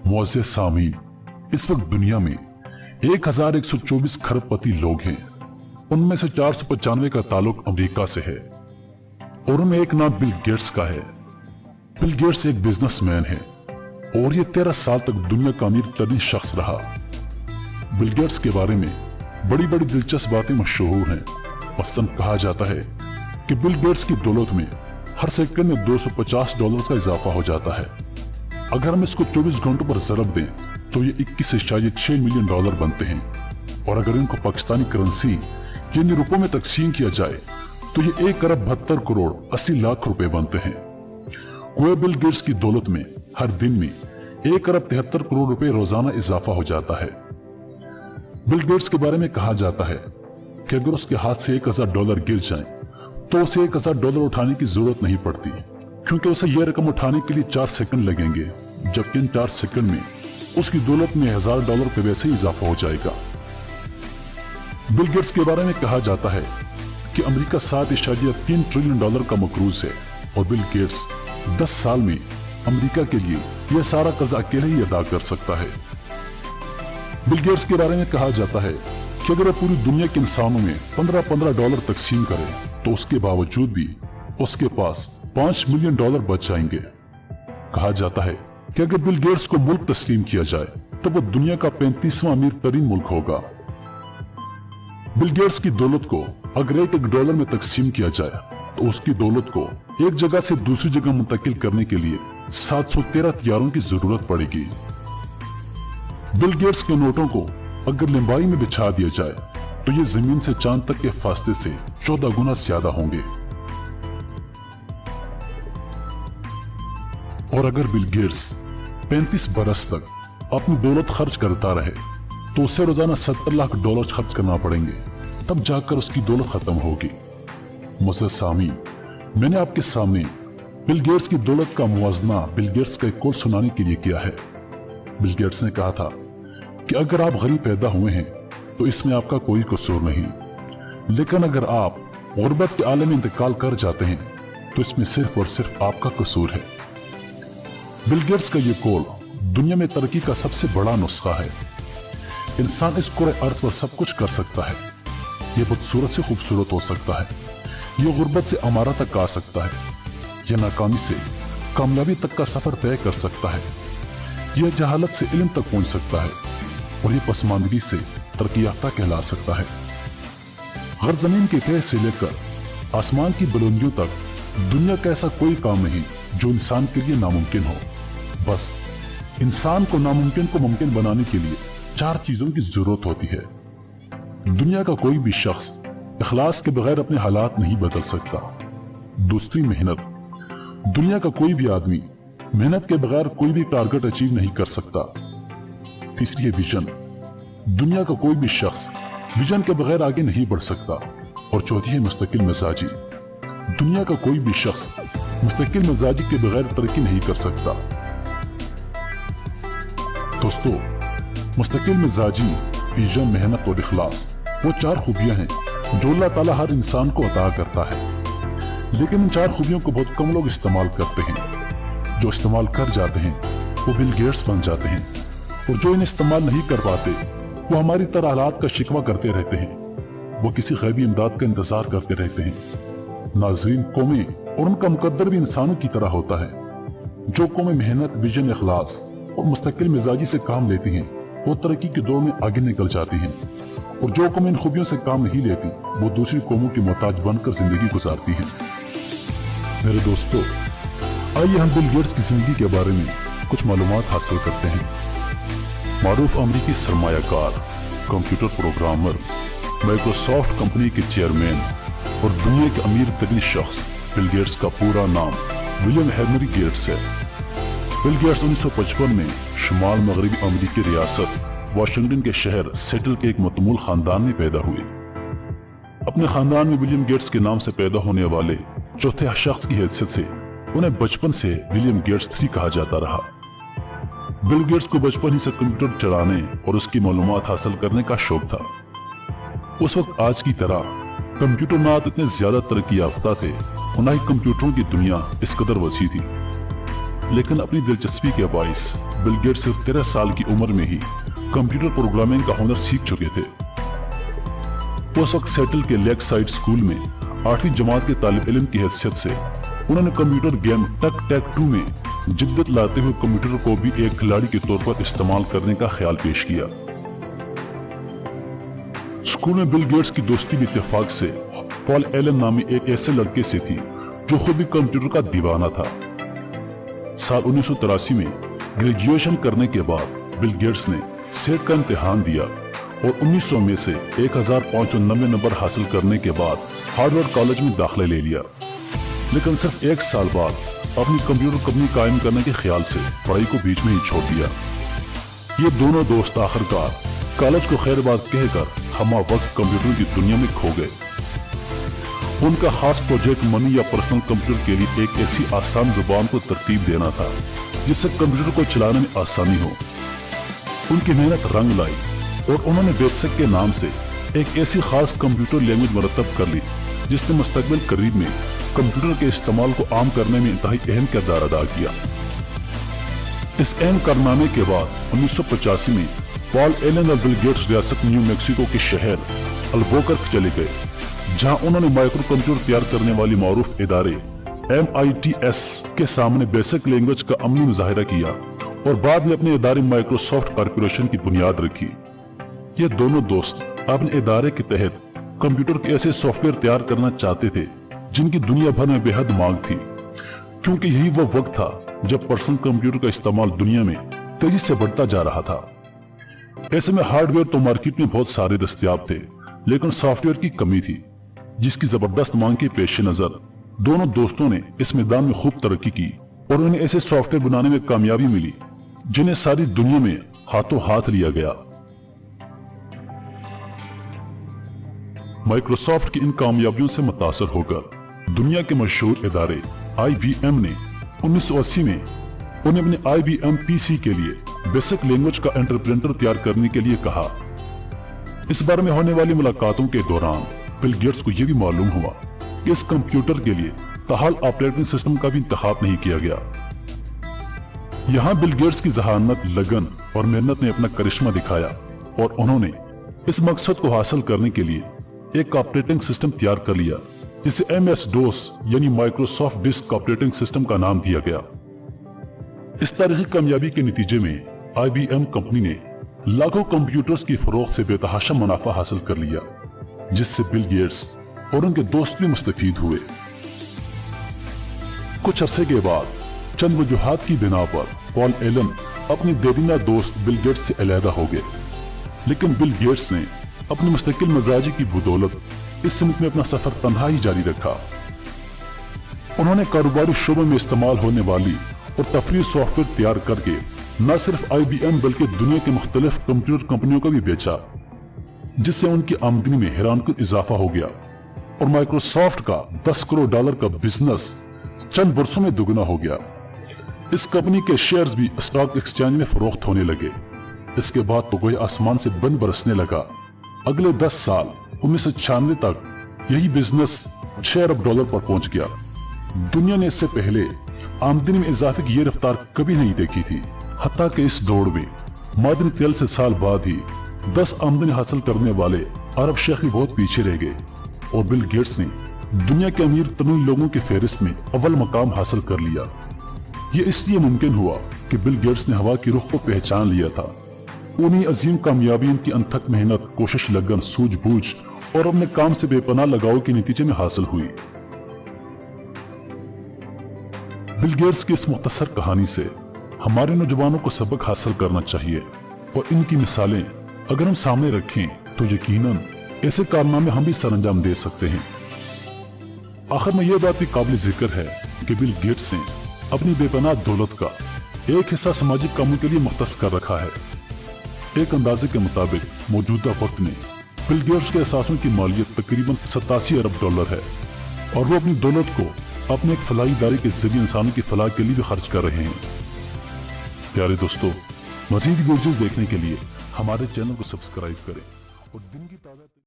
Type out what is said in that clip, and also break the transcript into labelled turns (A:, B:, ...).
A: मुअज़्ज़ज़ सामीन, इस वक्त दुनिया में 1124 खरबपति लोग हैं। उनमें से 495 का ताल्लुक अमेरिका से है और उनमें एक नाम बिल गेट्स का है। बिल गेट्स एक बिजनेसमैन है और ये 13 साल तक दुनिया का अमीर तरीन शख्स रहा। बिल गेट्स के बारे में बड़ी बड़ी दिलचस्प बातें मशहूर हैं। मसलन कहा जाता है कि बिल गेट्स की दौलत में हर सेकंड में $250 का इजाफा हो जाता है। अगर हम इसको 24 घंटों पर ज़रब दें तो ये 21.6 मिलियन डॉलर बनते हैं और अगर इनको पाकिस्तानी करेंसी यानी रुपयों में तकसीम किया जाए तो ये 1 अरब 72 करोड़ 80 लाख रुपए बनते हैं। गोया बिल गेट्स की दौलत में हर दिन में 1 अरब 73 करोड़ रुपए रोजाना इजाफा हो जाता है। बिल गेट्स के बारे में कहा जाता है कि अगर उसके हाथ से $1000 गिर जाएं तो उसे $1000 उठाने की जरूरत नहीं पड़ती, क्योंकि उसे यह रकम उठाने के लिए 4 सेकंड लगेंगे, जबकि इन 4 सेकंड में उसकी दौलत में $1000 पे वैसे ही इजाफा हो जाएगा। बिल गेट्स के बारे में कहा जाता है कि अमेरिका $7.3 ट्रिलियन का मकरूज है और बिल गेट्स 10 साल में अमेरिका के लिए यह सारा कर्जा अकेले ही अदा कर सकता है। बिल गेट्स के बारे में कहा जाता है कि अगर पूरी दुनिया के इंसानों में $15 तकसीम करे तो उसके बावजूद भी उसके पास $5 मिलियन बच जाएंगे। कहा जाता है कि अगर बिल गेट्स को मुल्क तस्लीम किया जाए तो वो दुनिया का 35वां अमीर तरीन मुल्क होगा। बिल गेट्स की दौलत को अगर $1 में तकसीम किया जाए तो उसकी दौलत को एक जगह से दूसरी जगह मुंतकिल करने के लिए 713 तैयारों की जरूरत पड़ेगी। बिल गेट्स के नोटों को अगर लंबाई में बिछा दिया जाए तो ये जमीन से चांद तक के फासले से 14 गुना ज्यादा होंगे। और अगर बिल गेट्स 35 बरस तक अपनी दौलत खर्च करता रहे तो उसे रोजाना $70 लाख खर्च करना पड़ेंगे, तब जाकर उसकी दौलत खत्म होगी। मुअज़्ज़ज़ सामीन, मैंने आपके सामने बिल गेट्स की दौलत का मुवाजना बिल गेट्स का एक कौल सुनाने के लिए किया है। बिल गेट्स ने कहा था कि अगर आप गरीब पैदा हुए हैं तो इसमें आपका कोई कसूर नहीं, लेकिन अगर आप गुर्बत के आलम में इंतकाल कर जाते हैं तो इसमें सिर्फ और सिर्फ आपका कसूर है। बिल गेट्स का ये कौल दुनिया में तरक्की का सबसे बड़ा नुस्खा है। इंसान इस कुरे अर्ज पर सब कुछ कर सकता है। ये बदसूरत से खूबसूरत हो सकता है, ये गुर्बत से अमारा तक आ सकता है, ये नाकामी से कामयाबी तक का सफर तय कर सकता है, यह जहालत से इल्म तक पहुंच सकता है और ये पसमानदगी से तरक्की याफ्ता कहला सकता है। हर जमीन के तह से लेकर आसमान की बुलंदियों तक दुनिया का ऐसा कोई काम नहीं जो इंसान के लिए नामुमकिन हो। बस इंसान को नामुमकिन को मुमकिन बनाने के लिए 4 चीजों की जरूरत होती है। दुनिया का कोई भी शख्स इखलास के बगैर अपने हालात नहीं बदल सकता। दूसरी, मेहनत। दुनिया का कोई भी आदमी मेहनत के बगैर कोई भी टारगेट अचीव नहीं कर सकता। तीसरी है विजन। दुनिया का कोई भी शख्स विजन के बगैर आगे नहीं बढ़ सकता। और चौथी है मुस्तकिल मिजाजी। दुनिया का कोई भी शख्स मुस्तकिल मिजाजी के बगैर तरक्की नहीं कर सकता। दोस्तों, मुस्तकिल मिजाजी, विजन, मेहनत और इखलास वो 4 खूबियां हैं जो अल्लाह ताला हर इंसान को अता करता है, लेकिन इन 4 खूबियों को बहुत कम लोग इस्तेमाल करते हैं। जो इस्तेमाल कर जाते हैं वो बिल गेट्स बन जाते हैं और जो इन्हें इस्तेमाल नहीं कर पाते वो हमारी तरह हालात का शिकवा करते रहते हैं। वो किसी गैबी इमदाद का इंतजार करते रहते हैं। नाज़रीन, कौमें और उनका मुकद्दर भी इंसानों की तरह होता है। जो कौमें मेहनत, विजन, इखलास और मुस्तकिल मिजाजी से काम लेती हैं वो तरक्की के दौर में आगे निकल जाती हैं, और जो कौमें इन खूबियों से काम नहीं लेती वो दूसरी कौमों की मोहताज बनकर जिंदगी गुजारती हैं। मेरे दोस्तों, आइए हम बिल गेट्स की जिंदगी के बारे में कुछ मालूमात हासिल करते हैं। मारूफ अमरीकी सरमायाकार, कंप्यूटर प्रोग्रामर, माइक्रोसॉफ्ट कंपनी के चेयरमैन और दुनिया के अमीर तरीन शख्स बिल गेट्स का पूरा नाम विलियम हेनरी गेट्स है। बिल गेट्स 1955 में शुमाल मगरबी अमरीकी रियासत वाशिंगटन के शहर सेटल के एक मतमूल खानदान में पैदा हुए। अपने खानदान में विलियम गेट्स के नाम से पैदा होने वाले चौथे शख्स की हैसियत से उन्हें बचपन से विलियम गेट्स 3 कहा जाता रहा। बिल गेट्स को बचपन ही से कंप्यूटर चलाने और उसकी मालूमात हासिल करने का शौक था। उस वक्त आज की तरह कंप्यूटर ना इतने ज्यादा तरक्की याफ्ता थे और ना ही कंप्यूटरों की दुनिया इस कदर वसी थी। लेकिन अपनी दिलचस्पी के बाइस बिल गेट्स सिर्फ 13 साल की उम्र में ही कंप्यूटर प्रोग्रामिंग का हुनर सीख चुके थे। उस वक्त सेटल के लेक साइड स्कूल में 8वीं जमात के तालिब इल्म की हैसियत से उन्होंने कंप्यूटर गेम टक टैक 2 में जिद्दत लाते हुए कंप्यूटर को भी एक खिलाड़ी के तौर पर इस्तेमाल करने का ख्याल पेश किया। स्कूल में बिल गेट्स की दोस्ती भी इत्तेफाक से पॉल एलन नामी एक ऐसे लड़के से थी जो खुद भी कंप्यूटर का दीवाना था। साल 1983 में ग्रेजुएशन करने के बाद बिल गेट्स ने सेट का इम्तिहान दिया और 1900 में से 1590 नंबर हासिल करने के बाद हार्वर्ड कॉलेज में दाखिला ले लिया। लेकिन सिर्फ एक साल बाद अपनी कंप्यूटर कंपनी कायम करने के ख्याल से पढ़ाई को बीच में ही छोड़ दिया। ये दोनों दोस्त आखिरकार कॉलेज को खैरबाद कहकर हमा वक्त कंप्यूटर की दुनिया में खो गए। उनका खास प्रोजेक्ट मनी या पर्सनल कंप्यूटर के लिए एक ऐसी आसान जुबान को तरतीब देना था जिससे कंप्यूटर को चलाने में आसानी हो। उनकी मेहनत रंग लाई और उन्होंने बेसिक के नाम से एक ऐसी खास कंप्यूटर लैंग्वेज मरतब कर ली जिसने मुस्तकबिल करीब में कंप्यूटर के इस्तेमाल को आम करने में इंतहाई अहम किरदार अदा किया। इस अहम कारनामे के बाद 1985 में पॉल एलन और बिल गेट्स रियासत न्यू मैक्सिको के शहर अल्बुकर्क चले गए, जहां उन्होंने माइक्रो कंप्यूटर तैयार करने वाली मारूफ इदारे MITS के सामने बेसिक लैंग्वेज का अमली मुजाहिरा किया और बाद में अपने इदारे माइक्रोसॉफ्ट कॉर्पोरेशन की बुनियाद रखी। ये दोनों दोस्त अपने इदारे के तहत कंप्यूटर के ऐसे सॉफ्टवेयर तैयार करना चाहते थे जिनकी दुनिया भर में बेहद मांग थी, क्योंकि यही वो वक्त था जब पर्सनल कंप्यूटर का इस्तेमाल दुनिया में तेजी से बढ़ता जा रहा था। ऐसे में हार्डवेयर तो मार्केट में बहुत सारे दस्तयाब थे, लेकिन सॉफ्टवेयर की कमी थी, जिसकी जबरदस्त मांग के पेश नजर दोनों दोस्तों ने इस मैदान में खूब तरक्की की और उन्हें ऐसे सॉफ्टवेयर बनाने में कामयाबी मिली जिन्हें सारी दुनिया में हाथों हाथ लिया गया। माइक्रोसॉफ्ट की इन कामयाबियों से मुतासर होकर दुनिया के मशहूर इदारे IBM ने 1980 में उन्हें अपने IBM PC के लिए बेसिक लैंग्वेज का इंटरप्रेटर तैयार करने के लिए कहा। इस बारे में होने वाली मुलाकातों के दौरान बिल गेट्स को यह भी मालूम हुआ कि इस कंप्यूटर के लिए ताहाल ऑपरेटिंग सिस्टम का भी इंतखाब नहीं किया गया। यहाँ बिल गेट्स की जहानत, लगन और मेहनत ने अपना करिश्मा दिखाया और उन्होंने इस मकसद को हासिल करने के लिए एक ऑपरेटिंग सिस्टम तैयार कर लिया जिसे MS-DOS यानी माइक्रोसॉफ्ट डिस्क ऑपरेटिंग सिस्टम का नाम दिया गया। इस तारीखी कामयाबी के नतीजे में IBM कंपनी ने लाखों कंप्यूटर्स की फरोख्त से बेतहाशा मुनाफा हासिल कर लिया, जिससे बिल गेट्स और उनके दोस्त भी मुस्तफीद हुए। कुछ अरसे के बाद चंद वजूहात की बिना पर पॉल एलन अपने देरीना दोस्त बिल गेट्स से अलहदा हो गए, लेकिन बिल गेट्स ने अपनी मुस्तकिल मिजाजी की बदौलत इस सिमत में अपना सफर तन्हा ही जारी रखा। उन्होंने कारोबारी शोबे में इस्तेमाल होने वाली और तफरीह सॉफ्टवेयर तैयार करके न सिर्फ IBM बल्कि दुनिया के मुख्तलिफ कंप्यूटर कंपनियों को भी बेचा, जिससे उनकी आमदनी में हैरानकुन इजाफा हो गया और माइक्रोसॉफ्ट का $10 करोड़ का बिजनेस चंद बरसों में दुगना हो गया। इस कंपनी के शेयर्स भी स्टॉक एक्सचेंज में फरोख्त होने लगे। इसके बाद तो कोई आसमान से बन बरसने लगा। अगले 10 साल 1996 तक यही बिजनेस $6 अरब पर पहुंच गया। दुनिया ने इससे पहले आमदनी में इजाफे की ये रफ्तार कभी नहीं देखी थी। हत्ता कि इस दौड़ में मादनी तेल से साल बाद ही 10 आमदनी हासिल करने वाले अरब शेख भी बहुत पीछे रह गए और बिल गेट्स ने दुनिया के अमीर तरीन लोगों की फहरिस्त में अव्वल मकाम हासिल कर लिया। ये इसलिए मुमकिन हुआ कि बिल गेट्स ने हवा की रुख को पहचान लिया था। उन्हीं अजीम कामयाबियों की अनथक मेहनत, कोशिश, लगन, सूझबूझ और अपने काम से बेपनाह लगाव के नतीजे में हासिल हुई। बिल गेट्स की इस मुख्तसर कहानी से हमारे नौजवानों को सबक हासिल करना चाहिए और इनकी मिसालें अगर हम सामने रखें तो यकीनन ऐसे कारनामे हम भी सरअंजाम दे सकते हैं। आखिर में यह बात भी काबिल जिक्र है कि बिल गेट्स ने अपनी बेपनाह दौलत का एक हिस्सा सामाजिक कामों के लिए मुख्तस कर रखा है। एक अंदाजे के मुताबिक मौजूदा वक्त में बिल गेट्स के असासों की मालियत तकरीबन $87 अरब है और वो अपनी दौलत को अपने एक फलाही इदारे के जरिए इंसानों की फलाह के लिए भी खर्च कर रहे हैं। प्यारे दोस्तों, मजीद वीडियोस देखने के लिए हमारे चैनल को सब्सक्राइब करें और दिन की ताज़ा